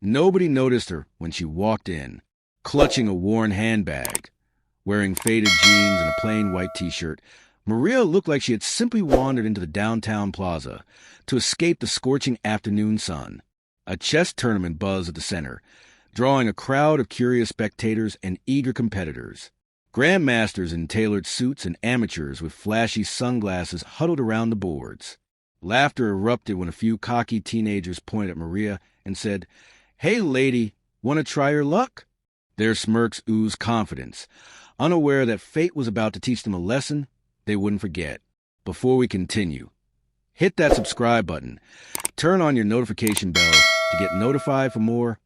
Nobody noticed her when she walked in, clutching a worn handbag. Wearing faded jeans and a plain white t-shirt, Maria looked like she had simply wandered into the downtown plaza to escape the scorching afternoon sun. A chess tournament buzzed at the center, drawing a crowd of curious spectators and eager competitors. Grandmasters in tailored suits and amateurs with flashy sunglasses huddled around the boards. Laughter erupted when a few cocky teenagers pointed at Maria and said, "Hey, lady, want to try your luck?" Their smirks oozed confidence, unaware that fate was about to teach them a lesson they wouldn't forget. Before we continue, hit that subscribe button, turn on your notification bell to get notified for more,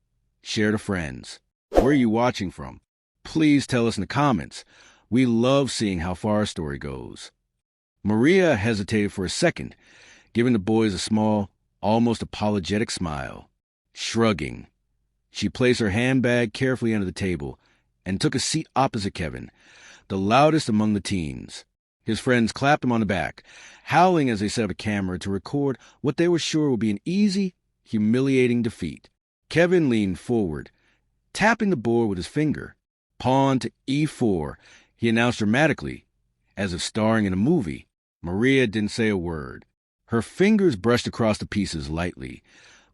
share to friends. Where are you watching from? Please tell us in the comments. We love seeing how far our story goes. Maria hesitated for a second, giving the boys a small, almost apologetic smile. Shrugging, she placed her handbag carefully under the table and took a seat opposite Kevin, the loudest among the teens. His friends clapped him on the back, howling as they set up a camera to record what they were sure would be an easy, humiliating defeat. Kevin leaned forward, tapping the board with his finger. Pawn to e4, he announced dramatically, as if starring in a movie. Maria didn't say a word. Her fingers brushed across the pieces lightly,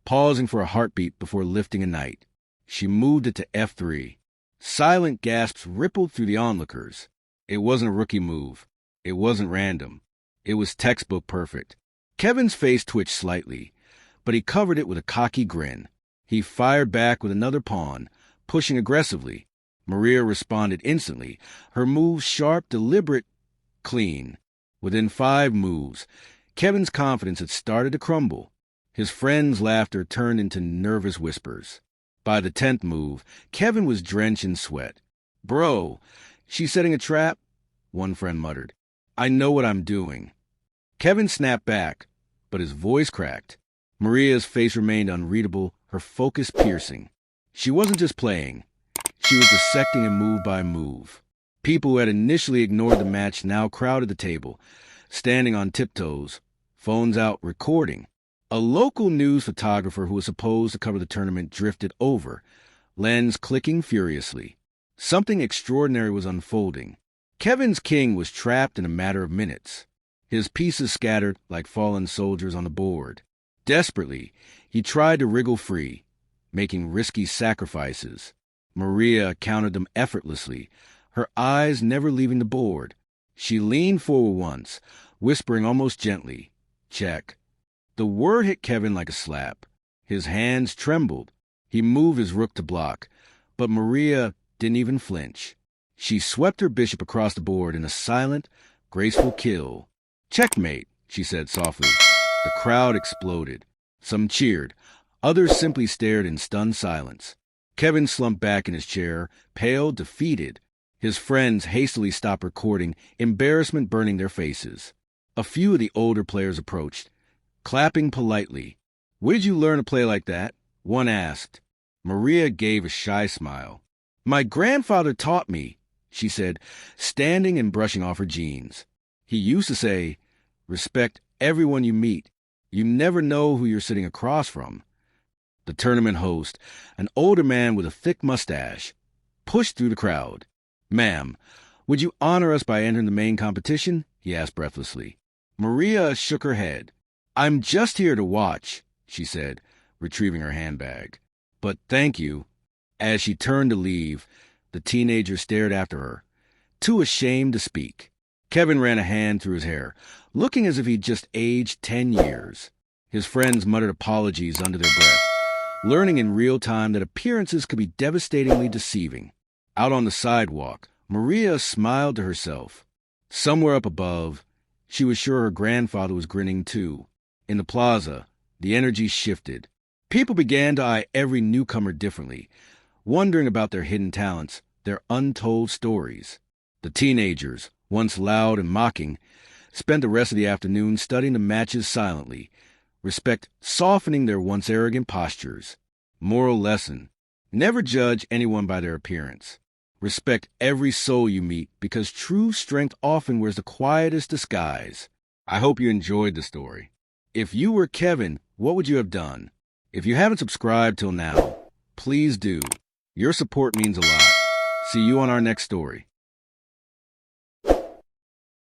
pausing for a heartbeat before lifting a knight. She moved it to f3. Silent gasps rippled through the onlookers. It wasn't a rookie move. It wasn't random. It was textbook perfect. Kevin's face twitched slightly, but he covered it with a cocky grin. He fired back with another pawn, pushing aggressively. Maria responded instantly, her moves sharp, deliberate, clean. Within 5 moves, Kevin's confidence had started to crumble. His friends' laughter turned into nervous whispers. By the 10th move, Kevin was drenched in sweat. "Bro, she's setting a trap?" one friend muttered. "I know what I'm doing." Kevin snapped back, but his voice cracked. Maria's face remained unreadable, her focus piercing. She wasn't just playing. She was dissecting him move by move. People who had initially ignored the match now crowded the table, standing on tiptoes, phones out, recording. A local news photographer who was supposed to cover the tournament drifted over, lens clicking furiously. Something extraordinary was unfolding. Kevin's king was trapped in a matter of minutes, his pieces scattered like fallen soldiers on the board. Desperately, he tried to wriggle free, making risky sacrifices. Maria countered them effortlessly, her eyes never leaving the board. She leaned forward once, whispering almost gently, "Check." The word hit Kevin like a slap. His hands trembled. He moved his rook to block, but Maria didn't even flinch. She swept her bishop across the board in a silent, graceful kill. "Checkmate," she said softly. The crowd exploded. Some cheered. Others simply stared in stunned silence. Kevin slumped back in his chair, pale, defeated. His friends hastily stopped recording, embarrassment burning their faces. A few of the older players approached, clapping politely. "Where did you learn to play like that?" one asked. Maria gave a shy smile. "My grandfather taught me," she said, standing and brushing off her jeans. "He used to say, 'Respect everyone you meet. You never know who you're sitting across from.'" The tournament host, an older man with a thick mustache, pushed through the crowd. "Ma'am, would you honor us by entering the main competition?" he asked breathlessly. Maria shook her head. "I'm just here to watch," she said, retrieving her handbag. "But thank you." As she turned to leave, the teenager stared after her, too ashamed to speak. Kevin ran a hand through his hair, looking as if he'd just aged 10 years. His friends muttered apologies under their breath, learning in real time that appearances could be devastatingly deceiving. Out on the sidewalk, Maria smiled to herself. Somewhere up above, she was sure her grandfather was grinning too. In the plaza, the energy shifted. People began to eye every newcomer differently, wondering about their hidden talents, their untold stories. The teenagers, once loud and mocking, spent the rest of the afternoon studying the matches silently, respect softening their once arrogant postures. Moral lesson: never judge anyone by their appearance. Respect every soul you meet, because true strength often wears the quietest disguise. I hope you enjoyed the story. If you were Kevin, what would you have done? If you haven't subscribed till now, Please do. Your support means a lot. See you on our next story.